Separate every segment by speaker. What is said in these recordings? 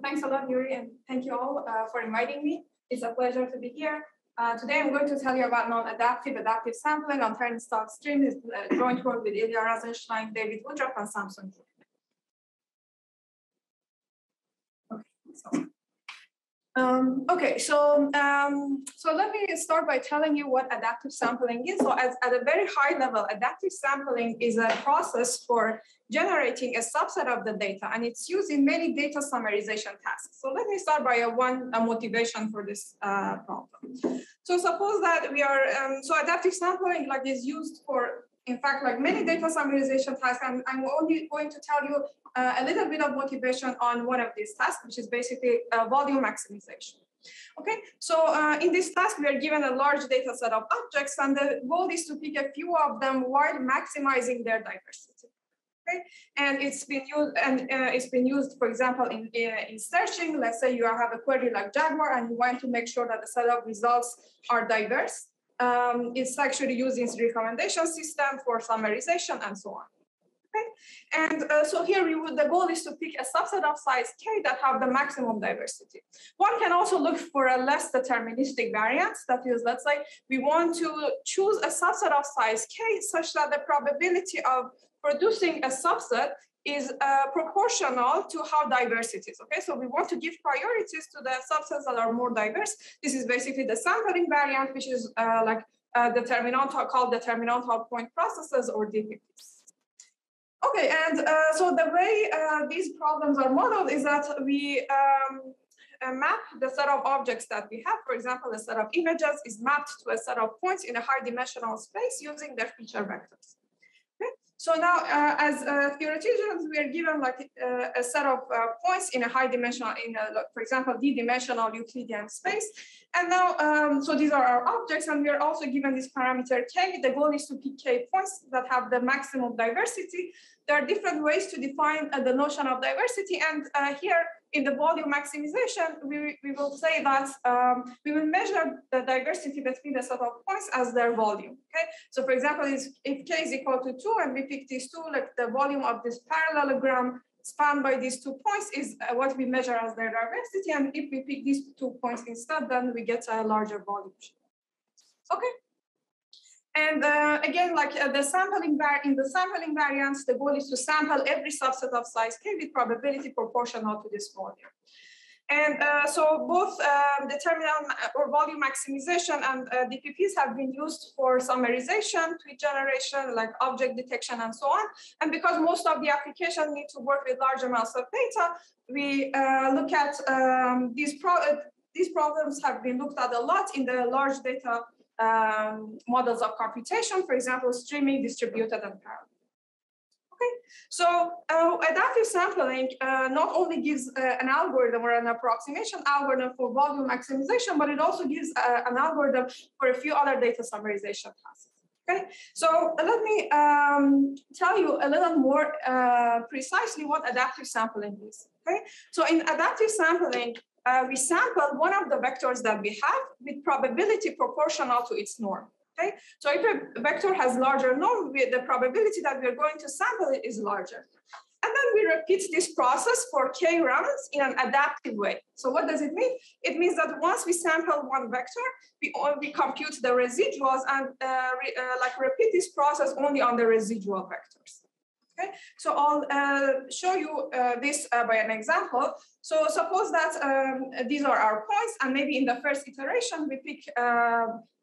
Speaker 1: Thanks a lot, Yuri, and thank you all for inviting me. It's a pleasure to be here. Today, I'm going to tell you about non-adaptive adaptive sampling on Turnstile stream. It's joint work with Ilya Rosenstein, David Woodruff, and Samson. Okay, so let me start by telling you what adaptive sampling is. So at a very high level, adaptive sampling is a process for generating a subset of the data, and it's used in many data summarization tasks. So let me start by a motivation for this problem. So suppose that we are, so adaptive sampling is used for, in fact, many data summarization tasks, and I'm only going to tell you a little bit of motivation on one of these tasks, which is basically volume maximization. Okay, so in this task, we are given a large data set of objects, and the goal is to pick a few of them while maximizing their diversity. Okay, and it's been used, for example, in searching. Let's say you have a query like Jaguar, and you want to make sure that the set of results are diverse. It's actually used in recommendation system for summarization and so on. Okay, and so here the goal is to pick a subset of size k that have the maximum diversity. One can also look for a less deterministic variant. That is, let's say we want to choose a subset of size k such that the probability of producing a subset is proportional to how diverse it is. Okay, so we want to give priorities to the subsets that are more diverse. This is basically the sampling variant, which is determinantal, called determinantal point processes, or DPPs. Okay, and so the way these problems are modeled is that we map the set of objects that we have. For example, a set of images is mapped to a set of points in a high dimensional space using their feature vectors. Okay? So now, as theoreticians, we are given a set of points in a high dimensional, for example, d-dimensional Euclidean space. And now, so these are our objects, and we are also given this parameter k. The goal is to pick k points that have the maximum diversity. There are different ways to define the notion of diversity, and here in the volume maximization, we will say that we will measure the diversity between the set of points as their volume. Okay, so for example, if k is equal to 2, and we pick these two, the volume of this parallelogram spanned by these 2 points is what we measure as their diversity, and if we pick these 2 points instead, then we get a larger volume. Okay. And again, in the sampling variance, the goal is to sample every subset of size k with probability proportional to this volume. And so both determinant or volume maximization and DPPs have been used for summarization, tweet generation, like object detection, and so on. And because most of the applications need to work with large amounts of data, we look at these problems have been looked at a lot in the large data models of computation, for example, streaming, distributed, and parallel. Okay, so adaptive sampling not only gives an algorithm or an approximation algorithm for volume maximization, but it also gives an algorithm for a few other data summarization tasks. Okay, so let me tell you a little more precisely what adaptive sampling is. Okay, so in adaptive sampling, we sample one of the vectors that we have with probability proportional to its norm. Okay, so if a vector has larger norm, the probability that we're going to sample it is larger. And then we repeat this process for k rounds in an adaptive way. So what does it mean? It means that once we sample one vector, we compute the residuals and repeat this process only on the residual vectors. Okay, so I'll show you this by an example. So suppose that these are our points, and maybe in the first iteration, we pick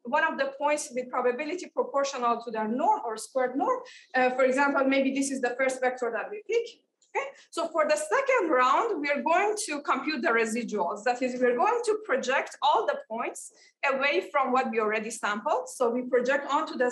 Speaker 1: one of the points with probability proportional to their norm or squared norm. For example, maybe this is the first vector that we pick. Okay, so for the second round, we are going to compute the residuals. That is, we're going to project all the points away from what we already sampled. So we project onto the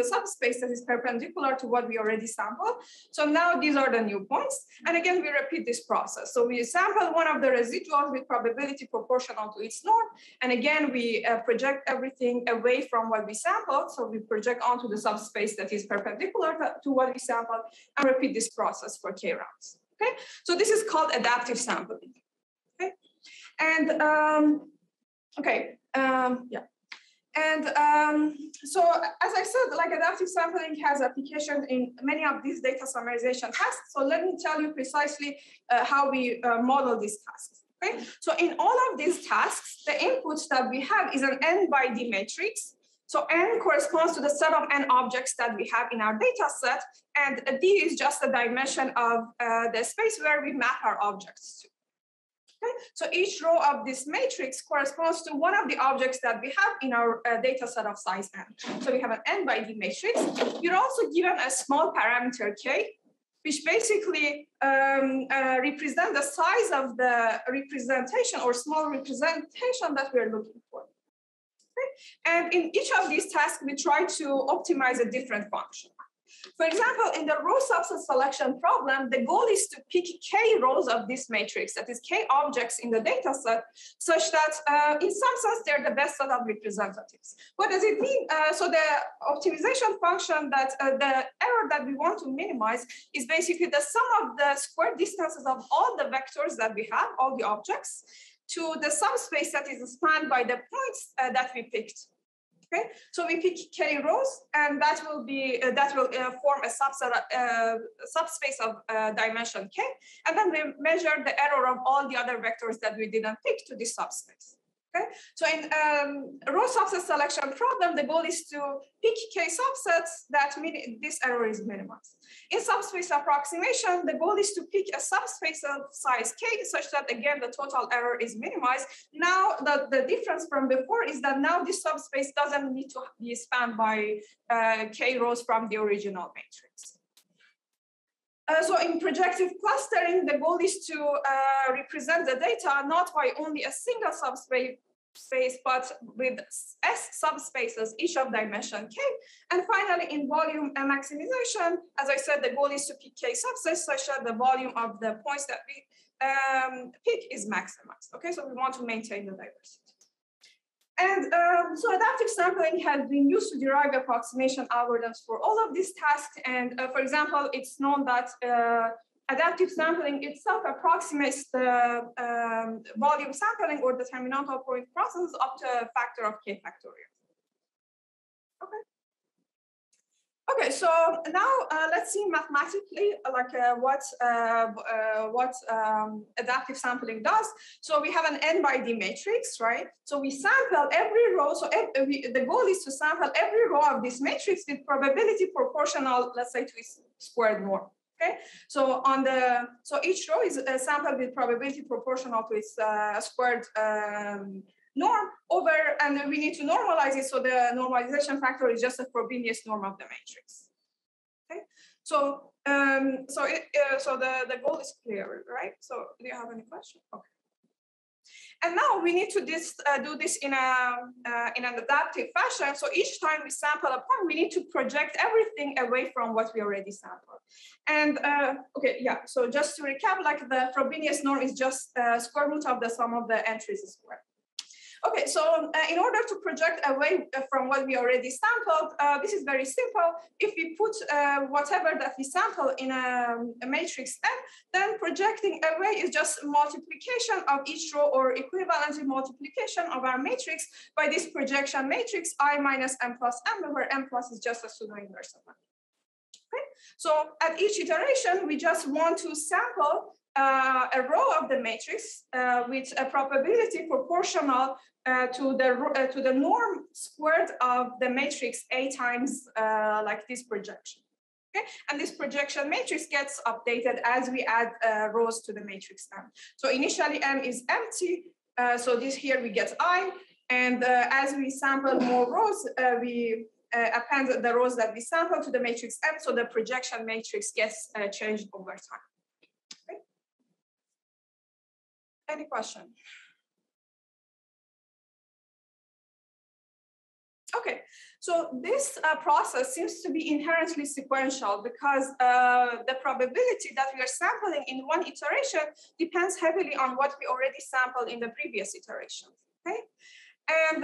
Speaker 1: subspace that is perpendicular to what we already sampled. So now these are the new points. And again, we repeat this process. So we sample one of the residuals with probability proportional to its norm. And again, we project everything away from what we sampled. So we project onto the subspace that is perpendicular to what we sampled and repeat this process for k rounds. Okay, so this is called adaptive sampling. Okay, and And so, as I said, like adaptive sampling has application in many of these data summarization tasks. So let me tell you precisely how we model these tasks. Okay, so in all of these tasks, the inputs that we have is an n by d matrix. So n corresponds to the set of n objects that we have in our data set, and d is just the dimension of the space where we map our objects to. Okay? So each row of this matrix corresponds to one of the objects that we have in our data set of size n. So we have an n by d matrix. You're also given a small parameter k, which basically represent the size of the representation or small representation that we're looking for. Okay? And in each of these tasks, we try to optimize a different function. For example, in the row subset selection problem, the goal is to pick k rows of this matrix, that is k objects in the data set, such that in some sense, they're the best set of representatives. What does it mean? So the optimization function that the error that we want to minimize is basically the sum of the square distances of all the vectors that we have, all the objects, to the subspace that is spanned by the points that we picked. Okay, so we pick k rows, and that will be form a subspace of dimension k, and then we measure the error of all the other vectors that we didn't pick to this subspace. Okay, so in row subset selection problem, the goal is to pick k subsets that mean this error is minimized. In subspace approximation, the goal is to pick a subspace of size k such that, again, the total error is minimized. Now, the difference from before is that now this subspace doesn't need to be spanned by k rows from the original matrix. So in projective clustering, the goal is to represent the data not by only a single subspace, but with S subspaces, each of dimension k. And finally, in volume maximization, as I said, the goal is to pick k subsets such that the volume of the points that we pick is maximized. Okay, so we want to maintain the diversity. And so adaptive sampling has been used to derive approximation algorithms for all of these tasks. And for example, it's known that adaptive sampling itself approximates the volume sampling or the determinantal point process up to a factor of k factorial. Okay. Okay, so now let's see mathematically what adaptive sampling does. So we have an n by d matrix, right? So we sample every row. So the goal is to sample every row of this matrix with probability proportional, let's say, to its squared norm. Okay, so each row is sampled with probability proportional to its squared norm over, and we need to normalize it. So the normalization factor is just a Frobenius norm of the matrix. Okay, so the goal is clear, right? So do you have any question? Okay. And now we need to do this in an adaptive fashion. So each time we sample a point, we need to project everything away from what we already sampled. And okay, yeah. So just to recap, like the Frobenius norm is just square root of the sum of the entries squared. Okay, so in order to project away from what we already sampled, this is very simple. If we put whatever that we sample in a matrix M, then projecting away is just multiplication of each row or equivalent multiplication of our matrix by this projection matrix I minus M plus M, where M plus is just a pseudo-inverse of M. Okay, so at each iteration, we just want to sample a row of the matrix with a probability proportional to the norm squared of the matrix A times like this projection. Okay, and this projection matrix gets updated as we add rows to the matrix M. So initially M is empty, so this here we get I, and as we sample more rows, we append the rows that we sample to the matrix M, so the projection matrix gets changed over time. Okay. Any question? Okay, so this process seems to be inherently sequential because the probability that we are sampling in one iteration depends heavily on what we already sampled in the previous iteration. Okay, and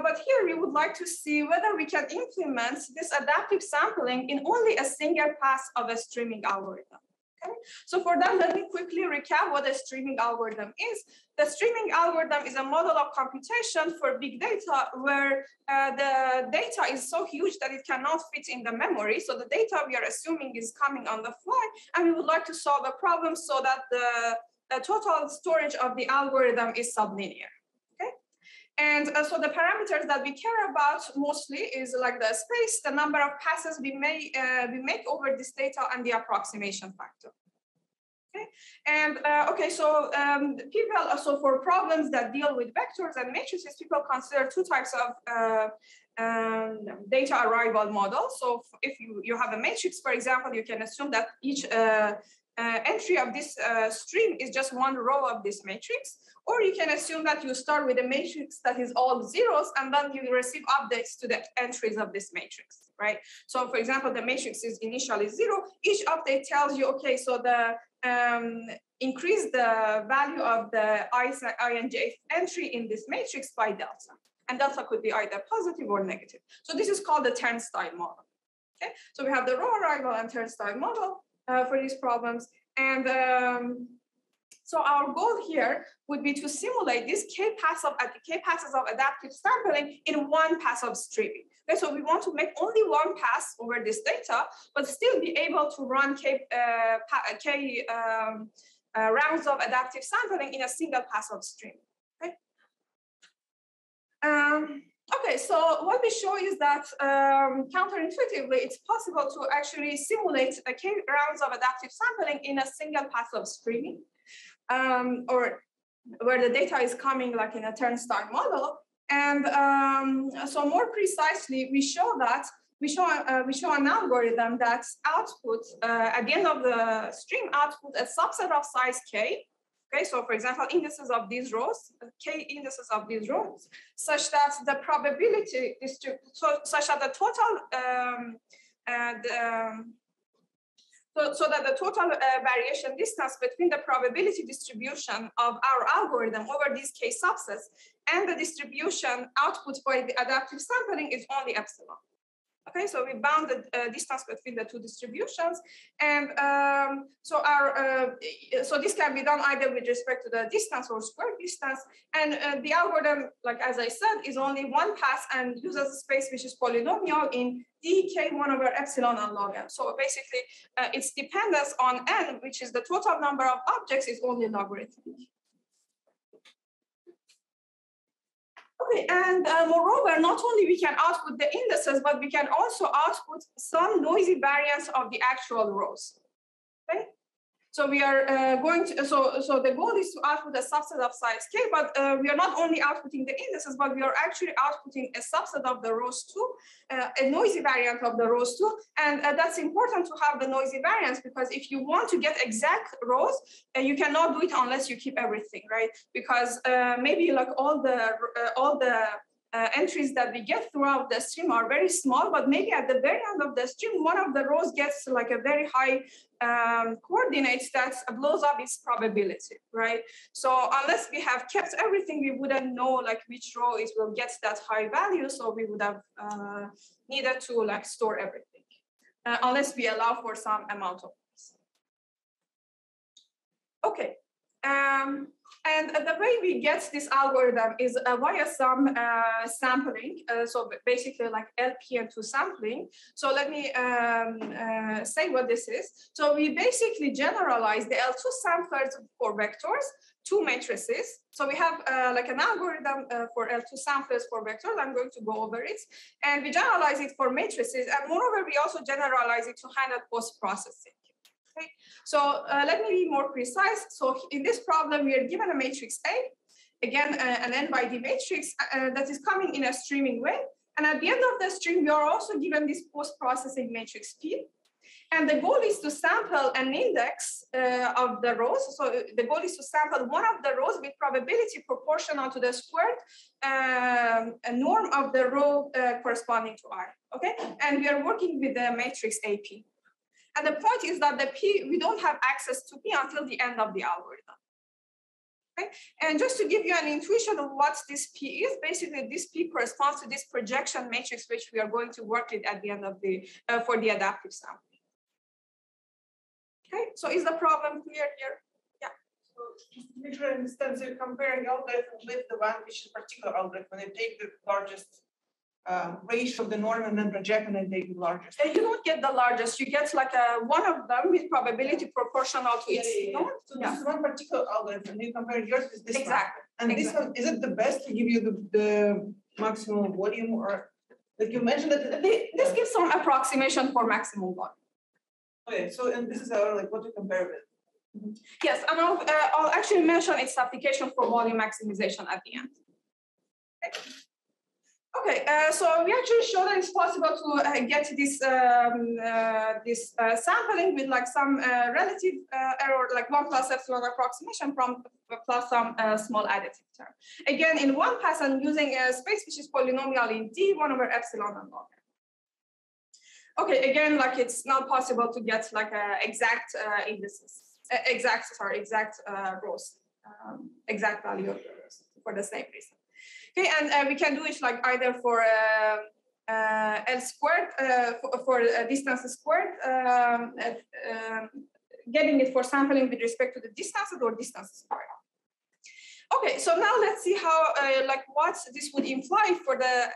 Speaker 1: but here we would like to see whether we can implement this adaptive sampling in only a single pass of a streaming algorithm. Okay. So for that, let me quickly recap what a streaming algorithm is. The streaming algorithm is a model of computation for big data where the data is so huge that it cannot fit in the memory. So the data we are assuming is coming on the fly, and we would like to solve a problem so that the total storage of the algorithm is sublinear. Okay. And so the parameters that we care about mostly is like the space, the number of passes we make over this data, and the approximation factor. Okay, and so for problems that deal with vectors and matrices, people consider two types of data arrival models. So if you have a matrix, for example, you can assume that each entry of this stream is just one row of this matrix, or you can assume that you start with a matrix that is all zeros, and then you receive updates to the entries of this matrix, right? So for example, the matrix is initially 0. Each update tells you, okay, so the increase the value of the I and j entry in this matrix by delta. And delta could be either positive or negative. So this is called the turnstile model. Okay, so we have the row arrival and turnstile model for these problems. And so our goal here would be to simulate this k passes of adaptive sampling in one pass of streaming. Okay, so we want to make only one pass over this data, but still be able to run k rounds of adaptive sampling in a single pass of streaming. Okay. Okay, so what we show is that counterintuitively, it's possible to actually simulate a k rounds of adaptive sampling in a single pass of streaming, or where the data is coming like in a turnstile model. And so more precisely, we show an algorithm that outputs at the end of the stream output a subset of size k. Okay, so for example, indices of these rows, k indices of these rows, such that the probability such that the total so that the total variation distance between the probability distribution of our algorithm over these k subsets and the distribution output by the adaptive sampling is only epsilon. Okay, so we bound the distance between the two distributions, and so this can be done either with respect to the distance or square distance. And the algorithm, like as I said, is only one pass and uses a space which is polynomial in dk1 over epsilon and log n. So basically, its dependence on n, which is the total number of objects, is only logarithmic. Okay, and moreover, not only we can output the indices, but we can also output some noisy variants of the actual rows. Okay, so we are going to so the goal is to output a subset of size k, but we are not only outputting the indices, but we are actually outputting a subset of the rows too, a noisy variant of the rows too, and that's important to have the noisy variants, because if you want to get exact rows, you cannot do it unless you keep everything, right? Because maybe like all the entries that we get throughout the stream are very small, but maybe at the very end of the stream, one of the rows gets like a very high coordinates that blows up its probability, right? So unless we have kept everything, we wouldn't know like which row it will get that high value. So we would have needed to like store everything, unless we allow for some amount of this. Okay. And the way we get this algorithm is via some sampling. So basically like LP2 sampling. So let me say what this is. So we basically generalize the L2 samplers for vectors to matrices. So we have like an algorithm for L2 samplers for vectors. I'm going to go over it. And we generalize it for matrices. And moreover, we also generalize it to handle post-processing. Okay. So let me be more precise. So in this problem, we are given a matrix A, again, an n by d matrix that is coming in a streaming way. And at the end of the stream, we are also given this post-processing matrix P. And the goal is to sample an index of the rows. So the goal is to sample one of the rows with probability proportional to the squared norm of the row corresponding to R. Okay. And we are working with the matrix AP. And the point is that the P, we don't have access to P until the end of the algorithm. Okay? And just to give you an intuition of what this P is, basically this P corresponds to this projection matrix, which we are going to work with at the end of the, for the adaptive sampling. Okay, so is the problem clear here? Yeah.
Speaker 2: So just to make sure I understand, so you're comparing algorithm with the one which is particular algorithm, and you take the largest ratio of the norm and then project and then take the largest.
Speaker 1: You don't get the largest, you get like one of them with probability proportional to its norm.
Speaker 2: So this is one particular algorithm, and you compare yours with this
Speaker 1: exactly.
Speaker 2: one. And this one, is it the best to give you the maximum volume, or like you mentioned that
Speaker 1: this gives some approximation for maximum volume.
Speaker 2: Okay, so and this is our like what to compare with.
Speaker 1: Yes, and I'll actually mention its application for volume maximization at the end. Okay, so we actually show that it's possible to get this sampling with like some relative error, like 1 plus epsilon approximation from plus some small additive term. Again, in one pass and using a space which is polynomial in D, 1 over epsilon and log. Okay, again, like it's not possible to get like exact indices, exact rows, exact value of the rows for the same reason. Okay, and we can do it like either for L squared, for distance squared, getting it for sampling with respect to the distances or distance squared. Okay, so now let's see how, like what this would imply for the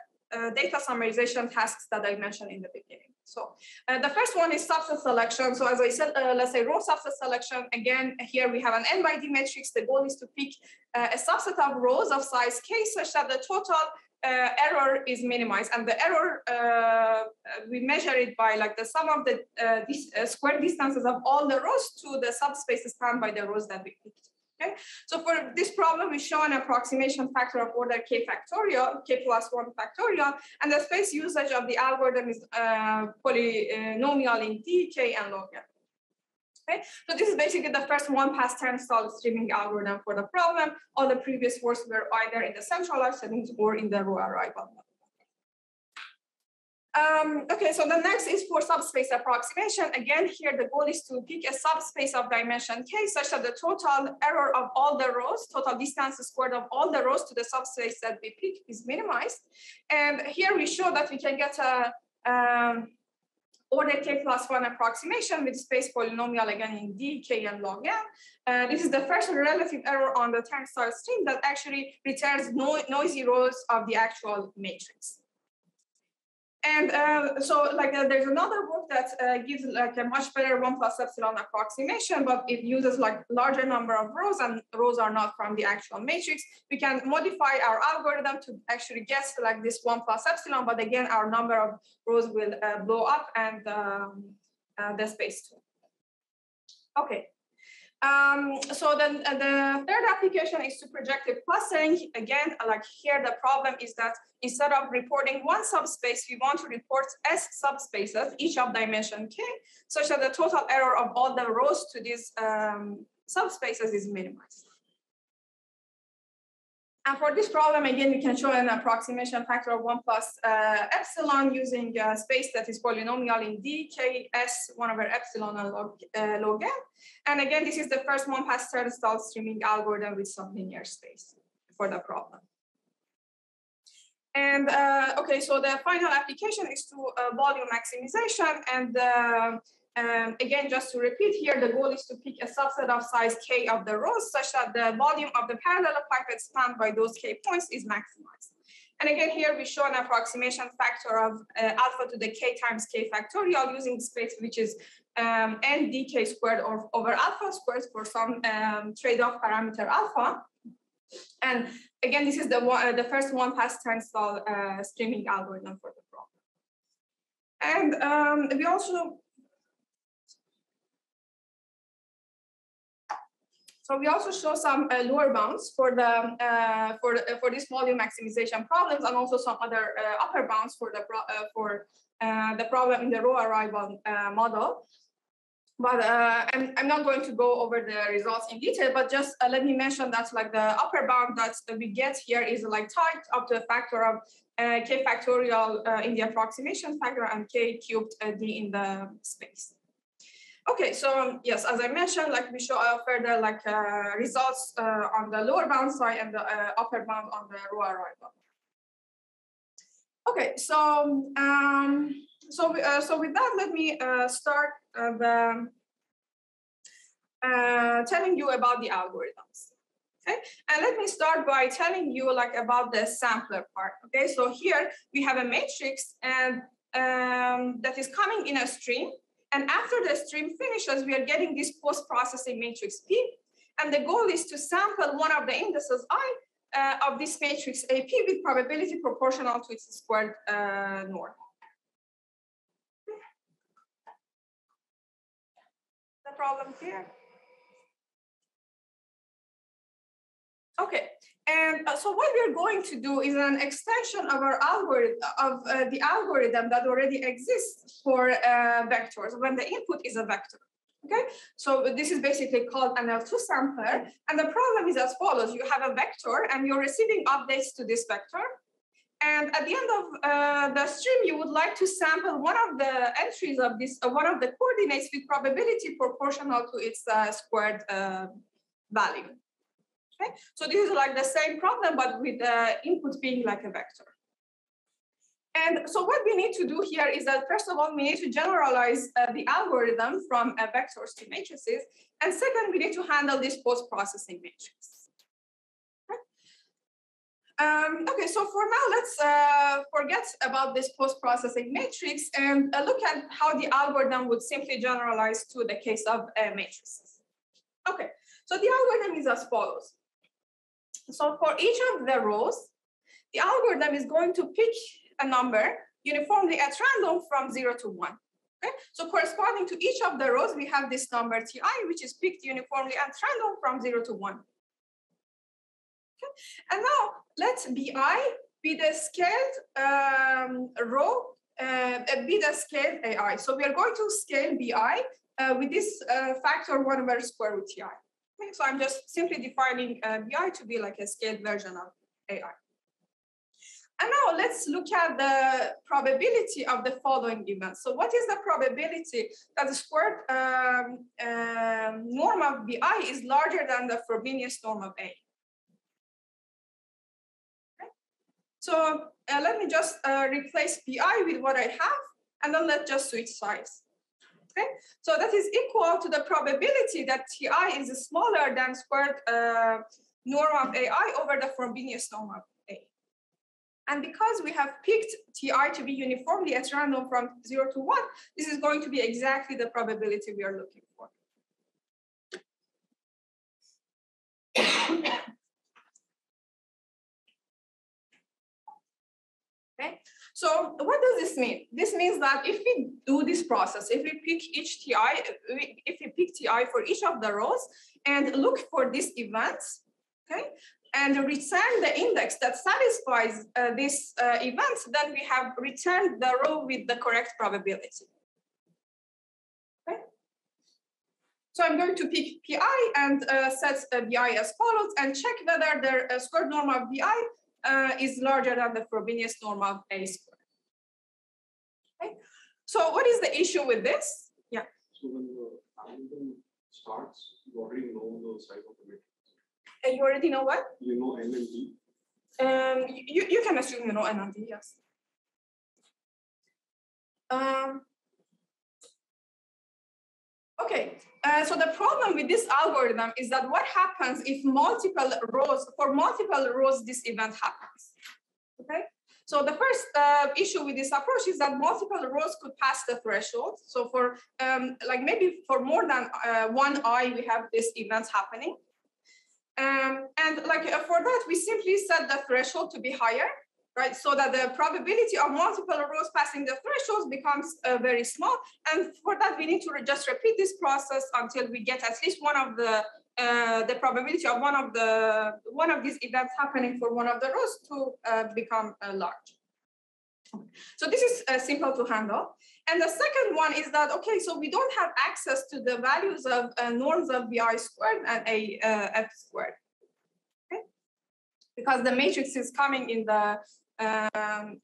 Speaker 1: data summarization tasks that I mentioned in the beginning. So the first one is subset selection. So as I said, let's say row subset selection. Again, here we have an n by d matrix. The goal is to pick a subset of rows of size k such that the total error is minimized. And the error, we measure it by like the sum of the square distances of all the rows to the subspace spanned by the rows that we picked. Okay, so for this problem, we show an approximation factor of order k factorial, k plus 1 factorial, and the space usage of the algorithm is polynomial in D, k, and log n. Okay, so this is basically the first one-pass turnstile streaming algorithm for the problem. All the previous works were either in the centralized settings or in the row arrival mode. Okay, so the next is for subspace approximation. Again, here the goal is to pick a subspace of dimension k such that the total error of all the rows, total distance squared of all the rows to the subspace that we pick is minimized. And here we show that we can get a order k plus 1 approximation with space polynomial again in D, k, and log n. This is the first relative error on the turnstile stream that actually returns noisy rows of the actual matrix. And so like there's another work that gives like a much better 1 plus epsilon approximation, but it uses like larger number of rows and rows are not from the actual matrix. We can modify our algorithm to actually guess like this 1 plus epsilon, but again, our number of rows will blow up and the space too. Okay. So then the third application is to projective clustering. Again, like here, the problem is that instead of reporting one subspace, we want to report S subspaces, each of dimension k, such that the total error of all the rows to these subspaces is minimized. And for this problem, again, we can show an approximation factor of 1 plus epsilon using a space that is polynomial in D, K, S, 1 over epsilon and log n. And again, this is the first one-pass turnstile streaming algorithm with some linear space for the problem. And okay, so the final application is to volume maximization. And again, just to repeat here, the goal is to pick a subset of size k of the rows such that the volume of the parallelepiped spanned by those k points is maximized. And again, here we show an approximation factor of alpha to the k times k factorial using space which is n dk squared or over alpha squared for some trade-off parameter alpha. And again, this is the first one-pass turnstile streaming algorithm for the problem. And we also show some lower bounds for the for this volume maximization problems, and also some other upper bounds for the problem in the row arrival model. But I'm not going to go over the results in detail, but just let me mention that like the upper bound that we get here is like tied up to a factor of k factorial in the approximation factor and k cubed d in the space. Okay, so yes, as I mentioned, like we show further like results on the lower bound side and the upper bound on the row arrival. Okay, so so with that, let me start telling you about the algorithms. Okay, and let me start by telling you like about the sampler part. Okay, so here we have a matrix and that is coming in a stream, and after the stream finishes, we are getting this post-processing matrix P, and the goal is to sample one of the indices I of this matrix AP with probability proportional to its squared norm. The problem here. Okay, and so what we're going to do is an extension of our algorithm, the algorithm that already exists for vectors when the input is a vector. Okay, so this is basically called an L2 sampler, and the problem is as follows: you have a vector, and you're receiving updates to this vector, and at the end of the stream, you would like to sample one of the entries of this, one of the coordinates with probability proportional to its squared value. Okay, so this is like the same problem, but with the input being like a vector. And so what we need to do here is that, first of all, we need to generalize the algorithm from vectors to matrices. And second, we need to handle this post-processing matrix. Okay, so for now, let's forget about this post-processing matrix and look at how the algorithm would simply generalize to the case of matrices. Okay, so the algorithm is as follows. So for each of the rows, the algorithm is going to pick a number uniformly at random from 0 to 1. Okay? So corresponding to each of the rows, we have this number Ti, which is picked uniformly at random from 0 to 1. Okay? And now let Bi be the scaled row, be the scaled Ai. So we are going to scale Bi with this factor 1 over square root Ti. Okay, so I'm just simply defining Bi to be like a scaled version of Ai. And now let's look at the probability of the following events. So what is the probability that the squared norm of Bi is larger than the Frobenius norm of A? Okay. So let me just replace Bi with what I have, and then let's just switch sides. Okay, so that is equal to the probability that Ti is smaller than squared norm of Ai over the Frobenius norm of A. And because we have picked Ti to be uniformly at random from 0 to 1, this is going to be exactly the probability we are looking for. Okay, so what does this mean? This means that if we do this process, if we pick each Ti, if we pick Ti for each of the rows and look for these events, okay, and return the index that satisfies these events, then we have returned the row with the correct probability. Okay, so I'm going to pick Pi and set Bi as follows and check whether the squared norm of Bi is larger than the Frobenius norm of A squared. Okay. So what is the issue with this? Yeah.
Speaker 3: So when the algorithm starts, you already know the size of the matrix.
Speaker 1: You already know what?
Speaker 3: You know N and D.
Speaker 1: You can assume you know N and D, yes. Okay, so the problem with this algorithm is that what happens if for multiple rows, this event happens, okay? So the first issue with this approach is that multiple rows could pass the threshold. So for like maybe for more than one I, we have these events happening. And like for that, we simply set the threshold to be higher, right? So that the probability of multiple rows passing the thresholds becomes very small. And for that, we need to just repeat this process until we get at least one of the probability of one of these events happening for one of the rows to become large. So this is simple to handle. And the second one is that, okay, so we don't have access to the values of norms of Bi squared and F squared, okay? Because the matrix is coming in the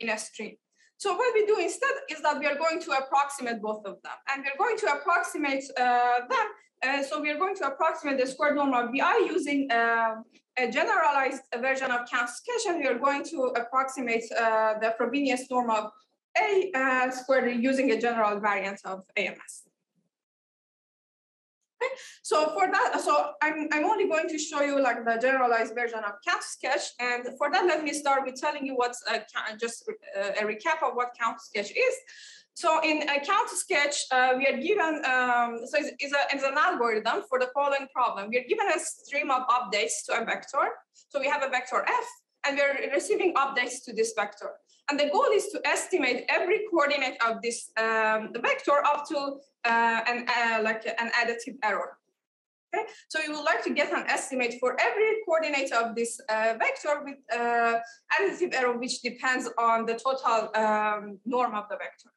Speaker 1: in a stream. So what we do instead is that we are going to approximate both of them. And we're going to approximate them. So we are going to approximate the squared norm of Bi using a generalized version of quantification. We are going to approximate the Frobenius norm of A squared using a general variant of AMS. So for that, so I'm only going to show you like the generalized version of CountSketch, and for that, let me start with telling you what's just a recap of what CountSketch is. So in a CountSketch, we are given, so it's an algorithm for the following problem. We are given a stream of updates to a vector. So we have a vector f, and we're receiving updates to this vector. And the goal is to estimate every coordinate of this vector up to like an additive error. Okay, so you would like to get an estimate for every coordinate of this vector with additive error, which depends on the total norm of the vector.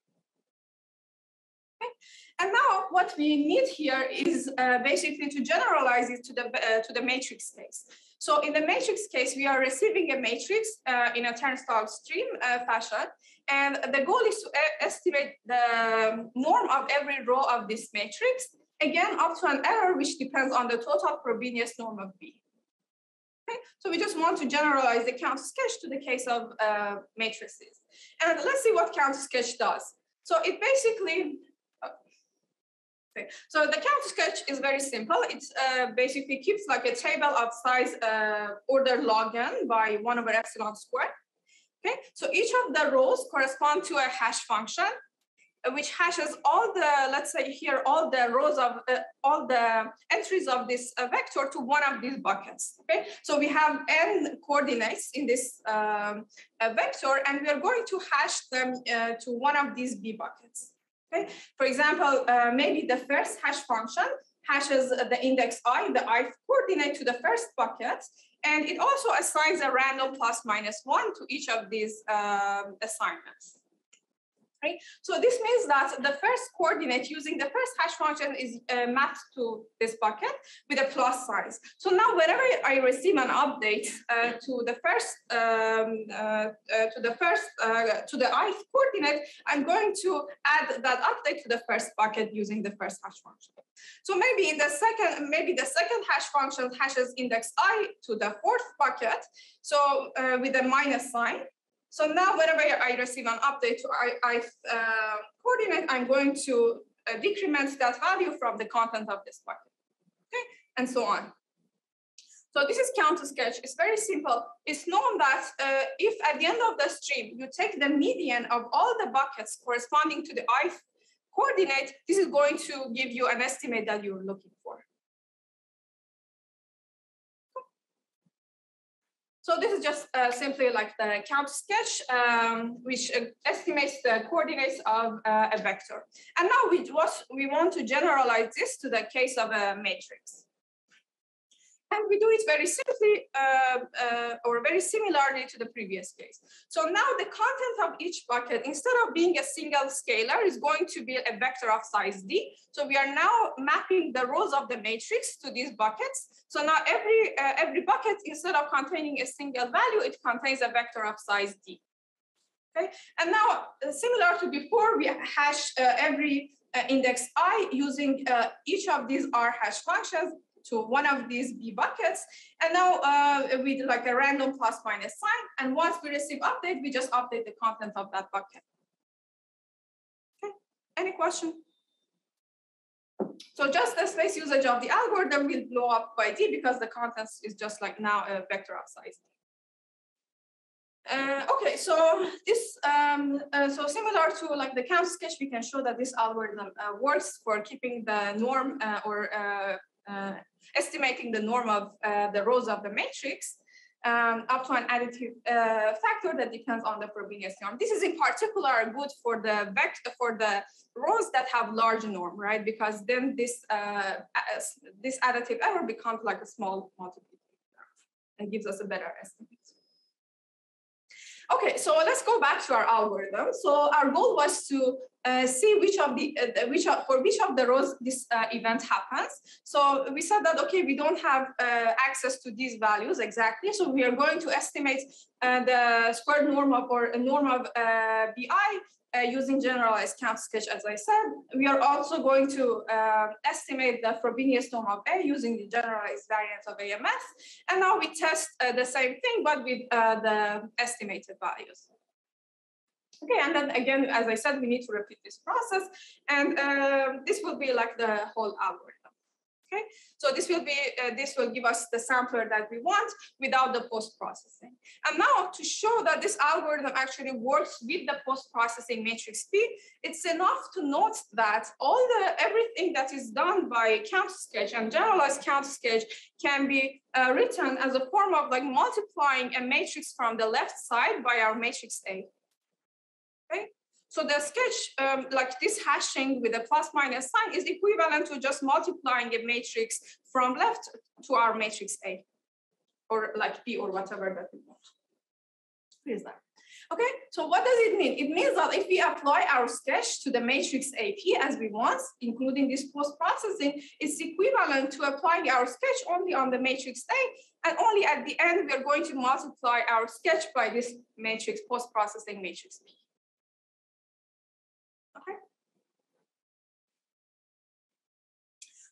Speaker 1: Okay. And now what we need here is basically to generalize it to the matrix case. So in the matrix case, we are receiving a matrix in a turnstile stream fashion. And the goal is to estimate the norm of every row of this matrix, again, up to an error which depends on the total Frobenius norm of B. Okay? So we just want to generalize the CountSketch to the case of matrices. And let's see what CountSketch does. So it basically, okay. So the CountSketch is very simple. It basically keeps like a table of size order log n by 1 over epsilon squared. Okay, so each of the rows correspond to a hash function, which hashes all the, let's say here, all the rows of, all the entries of this vector to one of these buckets, okay? So we have n coordinates in this vector, and we are going to hash them to one of these B buckets, okay? For example, maybe the first hash function hashes the index I, the ith coordinate to the first bucket, and it also assigns a random plus minus 1 to each of these assignments. Right? So this means that the first coordinate using the first hash function is mapped to this bucket with a plus sign. So now whenever I receive an update to the ith coordinate, I'm going to add that update to the first bucket using the first hash function. So maybe in the second hash function hashes index I to the fourth bucket, so with a minus sign. So now whenever I receive an update to ith coordinate, I'm going to decrement that value from the content of this bucket, okay, and so on. So this is CountSketch. It's very simple. It's known that if at the end of the stream, you take the median of all the buckets corresponding to the ith coordinate, this is going to give you an estimate that you're looking for. So this is just simply like the CountSketch, which estimates the coordinates of a vector. And now we want to generalize this to the case of a matrix. And we do it very simply or very similarly to the previous case. So now the content of each bucket, instead of being a single scalar, is going to be a vector of size D. So we are now mapping the rows of the matrix to these buckets. So now every bucket, instead of containing a single value, it contains a vector of size D. Okay, and now similar to before, we hash every index I using each of these R hash functions to one of these B buckets, and now with like a random plus minus sign, and once we receive update, we just update the content of that bucket. Okay, any question? So just the space usage of the algorithm will blow up by D because the contents is just like now a vector of size D. Okay, so this, so similar to like the CountSketch, we can show that this algorithm works for keeping the norm or estimating the norm of the rows of the matrix up to an additive factor that depends on the Frobenius norm. This is in particular good for the rows that have large norm, right? Because then this additive error becomes like a small multiplicator and gives us a better estimate. Okay, so let's go back to our algorithm. So our goal was to see for which of the rows this event happens. So we said that, okay, we don't have access to these values exactly. So we are going to estimate the squared norm of, or a norm of BI using generalized CountSketch, as I said. We are also going to estimate the Frobenius norm of A using the generalized variance of AMS. And now we test the same thing, but with the estimated values. Okay, and then again, as I said, we need to repeat this process. And this will be like the whole algorithm. Okay, so this will give us the sampler that we want without the post-processing. And now to show that this algorithm actually works with the post-processing matrix P, it's enough to note that everything that is done by counter sketch and generalized counter sketch can be written as a form of like multiplying a matrix from the left side by our matrix A. Okay. So the sketch, like this hashing with a plus minus sign, is equivalent to just multiplying a matrix from left to our matrix A, or like P or whatever that we want. What is that? Okay, so what does it mean? It means that if we apply our sketch to the matrix AP as we want, including this post-processing, it's equivalent to applying our sketch only on the matrix A, and only at the end, we are going to multiply our sketch by this matrix, post-processing matrix P. Okay.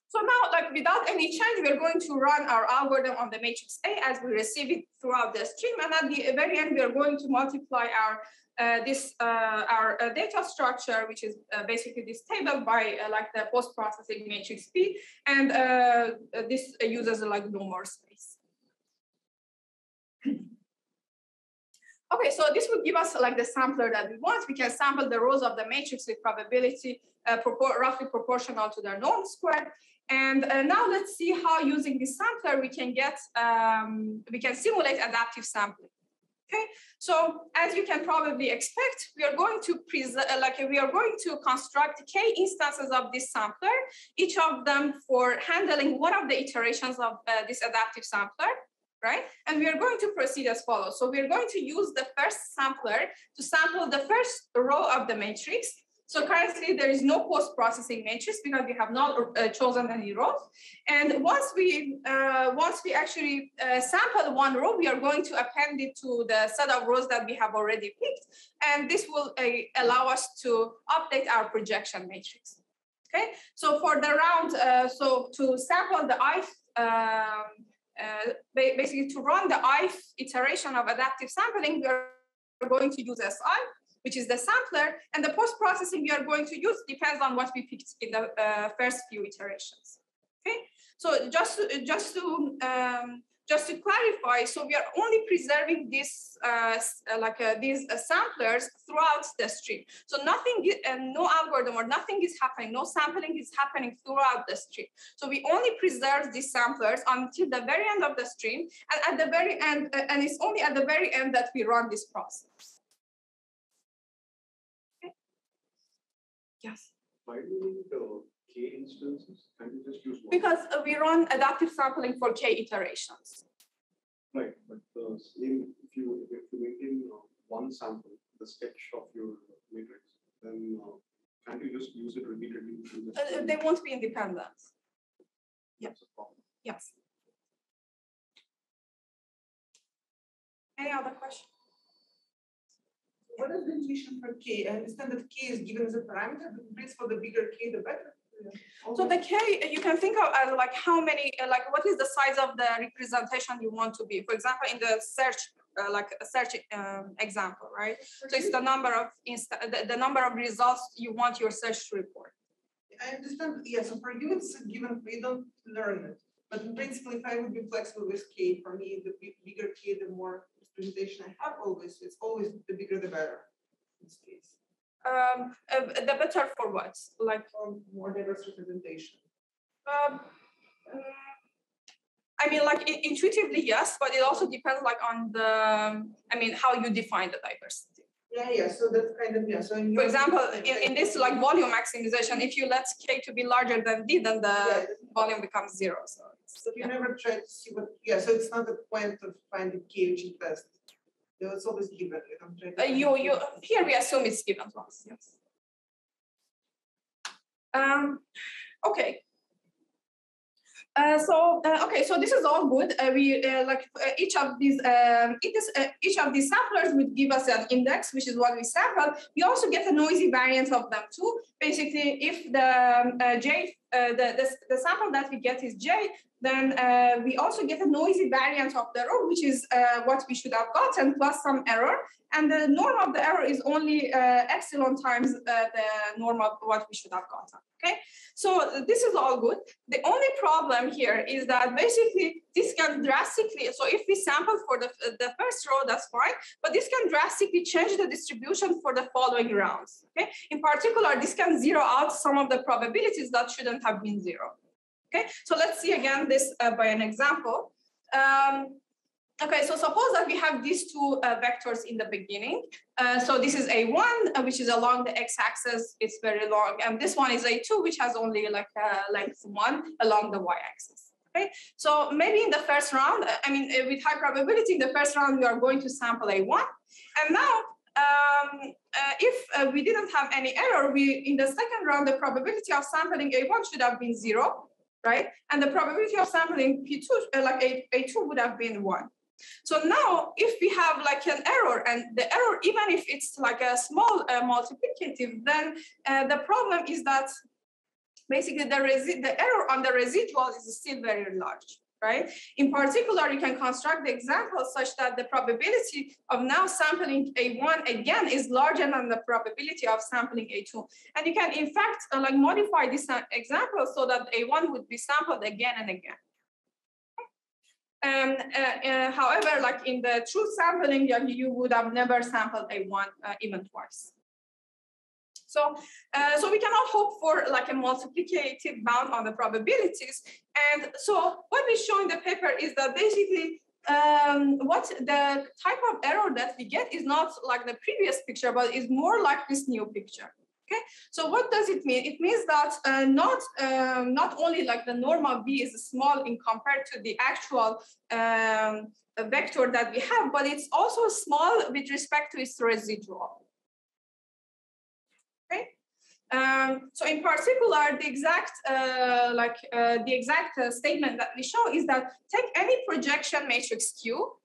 Speaker 1: So now, like without any change, we're going to run our algorithm on the matrix A as we receive it throughout the stream, and at the very end, we are going to multiply our data structure, which is basically this table, by like the post-processing matrix P, and this uses like no more space. Okay, so this would give us like the sampler that we want. We can sample the rows of the matrix with probability roughly proportional to their norm squared. And now let's see how using this sampler we can get, we can simulate adaptive sampling. Okay, so as you can probably expect, we are going to construct k instances of this sampler, each of them for handling one of the iterations of this adaptive sampler. Right? And we are going to proceed as follows. So we're going to use the first sampler to sample the first row of the matrix. So currently there is no post-processing matrix because we have not chosen any rows. And once we actually sample one row, we are going to append it to the set of rows that we have already picked. And this will allow us to update our projection matrix. Okay, so for the round, so to sample the ith, basically to run the ith iteration of adaptive sampling, we are going to use SI, which is the sampler, and the post-processing we are going to use depends on what we picked in the first few iterations. Okay, so just to clarify, so we are only preserving this these samplers throughout the stream. So nothing, no algorithm or nothing is happening, no sampling is happening throughout the stream. So we only preserve these samplers until the very end of the stream, and at the very end, and it's only at the very end that we run this process. Okay. Yes.
Speaker 3: Why do you need k instances? Can you just use one?
Speaker 1: Because we run adaptive sampling for k iterations.
Speaker 3: Right, but if you maintain one sample, the sketch of your matrix, then can't you just use it repeatedly?
Speaker 1: They won't be independent. Yeah. Yes. Any other questions?
Speaker 2: What is the definition for k? I understand that k is given as a parameter, but in principle, the bigger k, the better.
Speaker 1: So the k, you can think of as like how many, like what is the size of the representation you want to be. For example, in the search, like a search example, right? So it's the number of the number of results you want your search to report.
Speaker 2: I understand. Yeah. So for you, it's given. We don't learn it. But in principle, if I would be flexible with k, for me, the bigger k, the more representation I have. Always, it's always the bigger the better. In this case.
Speaker 1: The better for what? Like
Speaker 2: more diverse representation.
Speaker 1: I mean, like intuitively, yes, but it also depends, like on the. I mean, how you define the diversity.
Speaker 2: Yeah. So that's kind of So
Speaker 1: for example, in this like volume maximization, if you let k to be larger than d, then the volume becomes 0. So
Speaker 2: you never try to see what. Yeah. So it's not the point of finding k which is best. It's always given.
Speaker 1: Here we assume it's given to us. Yes. Okay. So this is all good. Each of these samplers would give us an index, which is what we sampled. We also get a noisy variant of them too. Basically, if the j the sample that we get is J, then we also get a noisy variant of the error, which is what we should have gotten, plus some error. And the norm of the error is only epsilon times the norm of what we should have gotten, okay? So this is all good. The only problem here is that basically this can drastically, so if we sample for the first row, that's fine, but this can drastically change the distribution for the following rounds, okay? In particular, this can zero out some of the probabilities that shouldn't have been zero, okay? So let's see again this by an example. Okay, so suppose that we have these two vectors in the beginning. So this is A1, which is along the x-axis, it's very long. And this one is A2, which has only like length 1 along the y-axis. Okay, so maybe in the first round, with high probability, in the first round, we are going to sample A1. And now, if we didn't have any error, in the second round, the probability of sampling A1 should have been 0, right? And the probability of sampling P2, like A2 would have been 1. So now, if we have like an error, and the error, even if it's like a small multiplicative, then the problem is that basically the error on the residual is still very large, right? In particular, you can construct the example such that the probability of now sampling A1 again is larger than the probability of sampling A2. And you can, in fact, like modify this example so that A1 would be sampled again and again. However, like in the true sampling, you would have never sampled A1 even twice. So we cannot hope for like a multiplicative bound on the probabilities. And so what we show in the paper is that basically what the type of error that we get is not like the previous picture, but is more like this new picture. Okay, so what does it mean? It means that not only like the norm of B is small in compared to the actual vector that we have, but it's also small with respect to its residual. Okay, so in particular, the exact statement that we show is that take any projection matrix Q,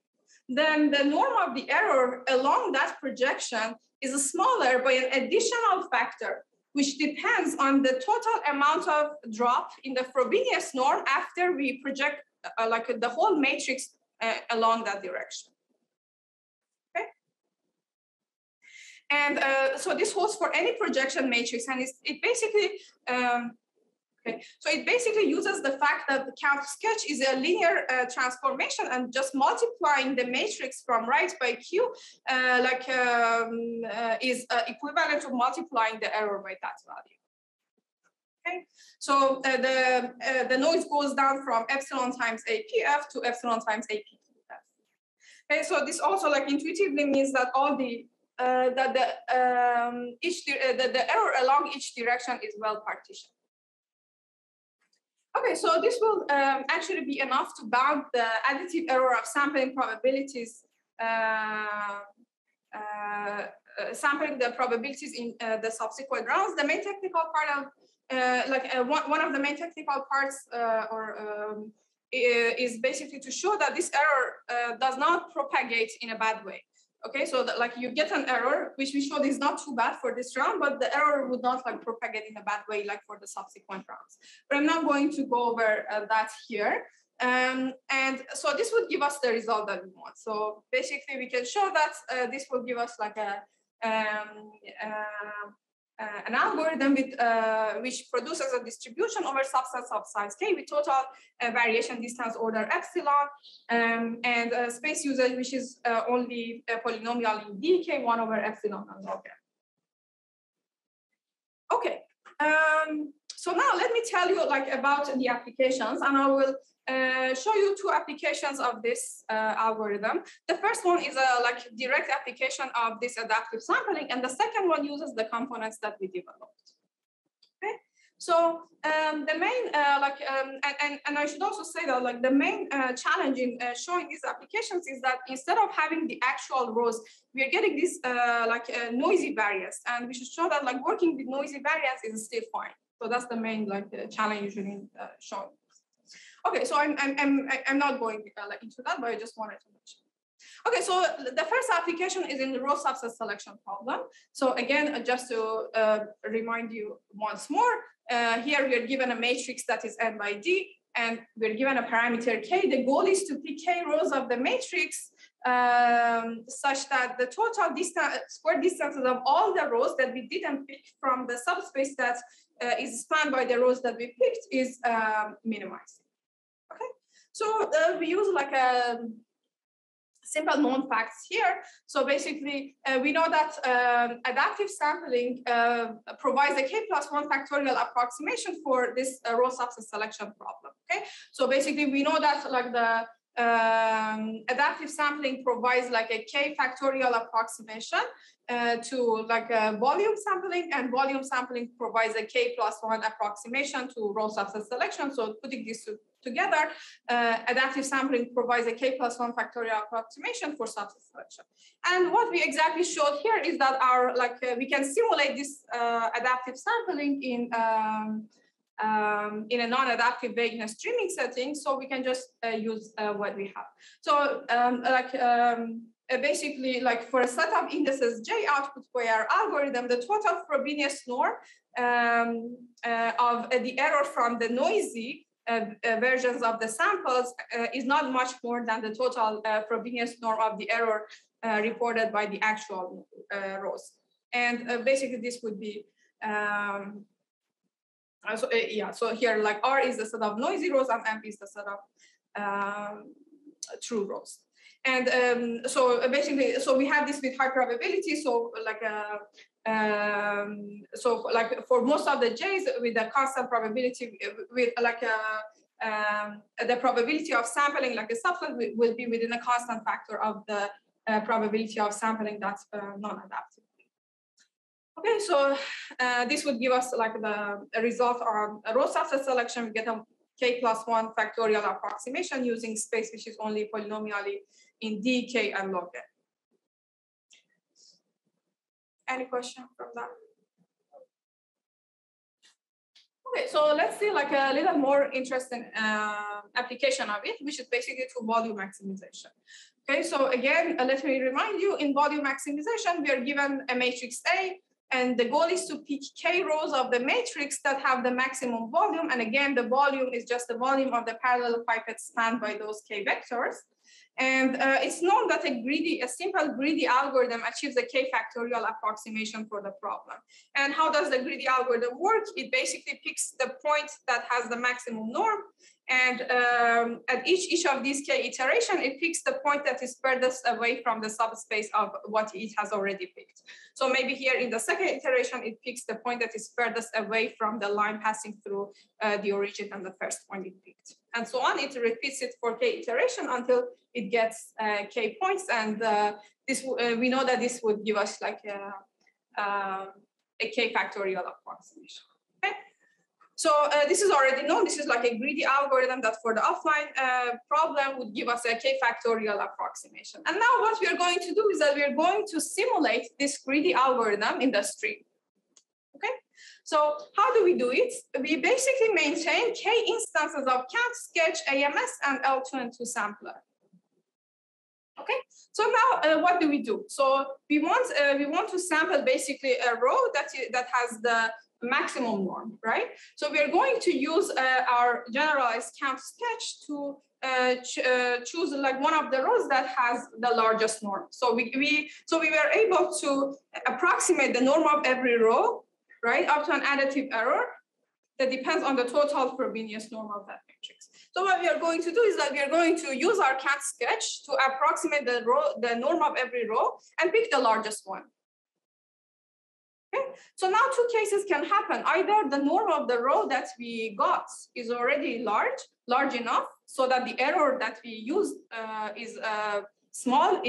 Speaker 1: then the norm of the error along that projection is smaller by an additional factor, which depends on the total amount of drop in the Frobenius norm after we project like the whole matrix along that direction. Okay, and so this holds for any projection matrix, and it basically okay, so it basically uses the fact that the count sketch is a linear transformation, and just multiplying the matrix from right by Q is equivalent to multiplying the error by that value. Okay, so the noise goes down from epsilon times APF to epsilon times APQF. Okay, so this also like intuitively means that all the error along each direction is well partitioned. Okay, so this will actually be enough to bound the additive error of sampling probabilities, sampling the probabilities in the subsequent rounds. The main technical part of, one of the main technical parts is basically to show that this error does not propagate in a bad way. Okay, so that, like you get an error, which we showed is not too bad for this round, but the error would not like propagate in a bad way like for the subsequent rounds. But I'm not going to go over that here. And so this would give us the result that we want. So basically we can show that this will give us like an algorithm with, which produces a distribution over subsets of size k with total variation distance order epsilon, and space usage, which is only a polynomial in dk 1 over epsilon and log n. Okay, so now let me tell you like about the applications, and I will show you two applications of this algorithm. The first one is a like direct application of this adaptive sampling, and the second one uses the components that we developed. Okay, so the main and I should also say that like the main challenge in showing these applications is that instead of having the actual rows, we are getting this noisy variance, and we should show that like working with noisy variance is still fine. So that's the main like challenge usually showing. Okay, so I'm not going into that, but I just wanted to mention. Okay, so the first application is in the row subset selection problem. So again, just to remind you once more, here we are given a matrix that is n by d, and we're given a parameter k. The goal is to pick k rows of the matrix such that the total distance, square distances of all the rows that we didn't pick from the subspace that is spanned by the rows that we picked is minimized. Okay, so we use like a simple known facts here. So basically, we know that adaptive sampling provides a k+1 factorial approximation for this row subset selection problem. Okay, so basically, we know that like the adaptive sampling provides like a k factorial approximation to like volume sampling, and volume sampling provides a k+1 approximation to row subset selection. So putting these together, adaptive sampling provides a k+1 factorial approximation for subset selection. And what we exactly showed here is that our we can simulate this adaptive sampling in a non-adaptive way in a streaming setting, so we can just use what we have. So basically, like for a set of indices J output by our algorithm, the total Frobenius norm of the error from the noisy versions of the samples is not much more than the total Frobenius norm of the error reported by the actual rows. And basically, this would be so here, like R is the set of noisy rows and M is the set of true rows. And so basically, so we have this with high probability. So like for most of the J's with a constant probability, with like the probability of sampling like a subset will be within a constant factor of the probability of sampling that's non-adaptive. Okay, so this would give us like the result on a row subset selection. We get a k+1 factorial approximation using space, which is only polynomially in d, k, and log n. Any question from that? Okay, so let's see like a little more interesting application of it, which is basically to volume maximization. Okay, so again, let me remind you, in volume maximization, we are given a matrix A, and the goal is to pick k rows of the matrix that have the maximum volume. And again, the volume is just the volume of the parallel pipette spanned by those k vectors. And it's known that a simple greedy algorithm achieves a k factorial approximation for the problem. And how does the greedy algorithm work? It basically picks the point that has the maximum norm. And at each of these k iteration, it picks the point that is furthest away from the subspace of what it has already picked. So maybe here in the second iteration, it picks the point that is furthest away from the line passing through the origin and the first point it picked. And so on, it repeats it for k iteration until it gets k points. And this we know that this would give us like a k factorial approximation. Okay. So this is already known. This is like a greedy algorithm that for the offline problem would give us a k factorial approximation. And now what we are going to do is that we are going to simulate this greedy algorithm in the stream. Okay. So how do we do it? We basically maintain k instances of count, sketch, AMS, and L2 and 2 sampler. Okay. So now what do we do? So we want to sample basically a row that has the maximum norm, right? So we are going to use our generalized count sketch to choose like one of the rows that has the largest norm. So we were able to approximate the norm of every row, right, up to an additive error that depends on the total Frobenius norm of that matrix. So what we are going to do is that we are going to use our cat sketch to approximate the norm of every row and pick the largest one. Okay. So now two cases can happen. Either the norm of the row that we got is already large enough so that the error that we used is small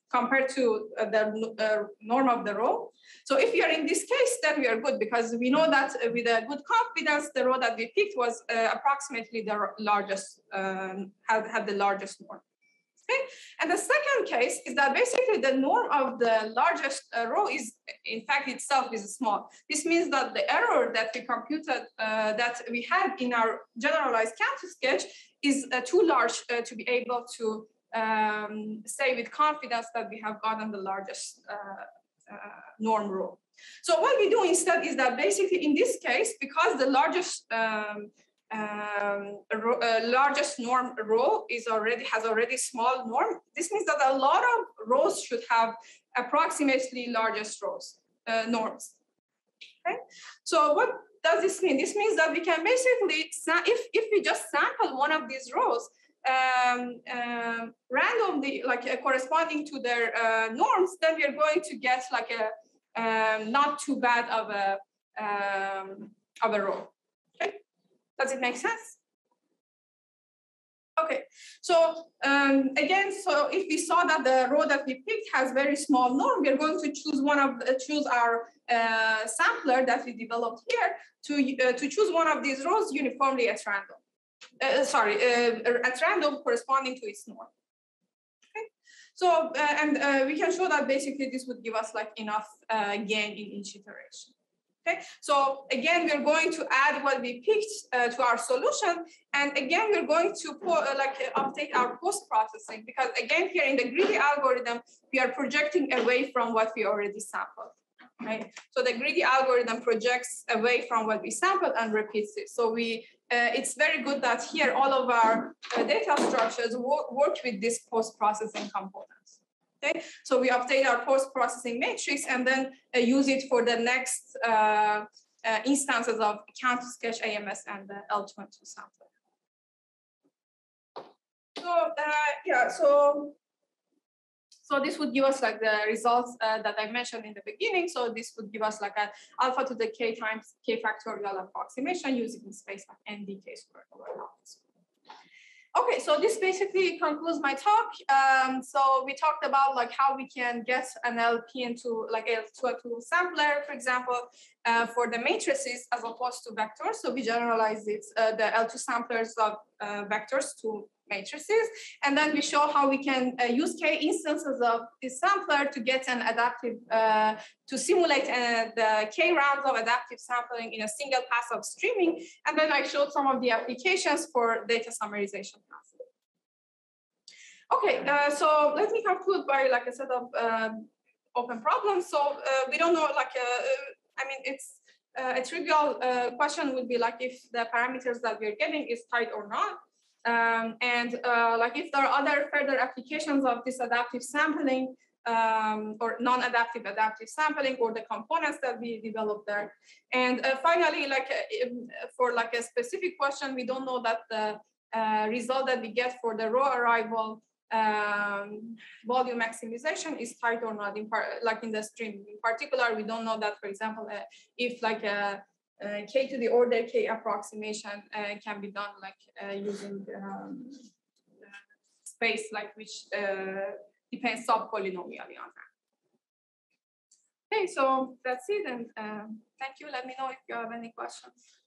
Speaker 1: compared to the norm of the row. So if we are in this case, then we are good because we know that with a good confidence, the row that we picked was approximately the largest, had the largest norm. Okay. And the second case is that basically the norm of the largest row is, in fact, itself is small. This means that the error that we computed, that we had in our generalized counter sketch is too large to be able to say with confidence that we have gotten the largest norm row. So what we do instead is that basically in this case, because the largest norm row has already small norm, this means that a lot of rows should have approximately largest rows norms. Okay, so what does this mean? This means that we can basically, if we just sample one of these rows randomly, like corresponding to their norms, then we are going to get like a not too bad of a row. Okay, does it make sense? Okay, so again, so if we saw that the row that we picked has very small norm, we are going to choose our sampler that we developed here to choose one of these rows uniformly at random. At random corresponding to its norm. Okay, so we can show that basically this would give us like enough gain in each iteration. Okay, so again, we're going to add what we picked to our solution, and again, we're going to update our post-processing, because again, here in the greedy algorithm, we are projecting away from what we already sampled. Right, so the greedy algorithm projects away from what we sampled and repeats it. So it's very good that here all of our data structures work with this post-processing components. Okay, so we update our post-processing matrix and then use it for the next instances of count, sketch, AMS, and the L22 sampler. So so this would give us like the results that I mentioned in the beginning. So this would give us like an alpha to the k times k factorial approximation using the space like ND k squared over alpha squared. Okay, so this basically concludes my talk. So we talked about like how we can get an LP into like a sampler, for example, for the matrices as opposed to vectors. So we generalized it, the L2 samplers of vectors to matrices, and then we show how we can use k instances of this sampler to get an adaptive, to simulate the k rounds of adaptive sampling in a single pass of streaming, and then I showed some of the applications for data summarization. Okay, so let me conclude by like a set of open problems. So we don't know, like, I mean, it's a trivial question would be like if the parameters that we're getting is tight or not. Like if there are other further applications of this adaptive sampling or non-adaptive adaptive sampling or the components that we developed there. And finally, like for like a specific question, we don't know that the result that we get for the row arrival volume maximization is tight or not, like in the stream. In particular, we don't know that, for example, if like a k to the order k approximation can be done like using space, like which depends sub-polynomially on that. Okay, so that's it, and thank you. Let me know if you have any questions.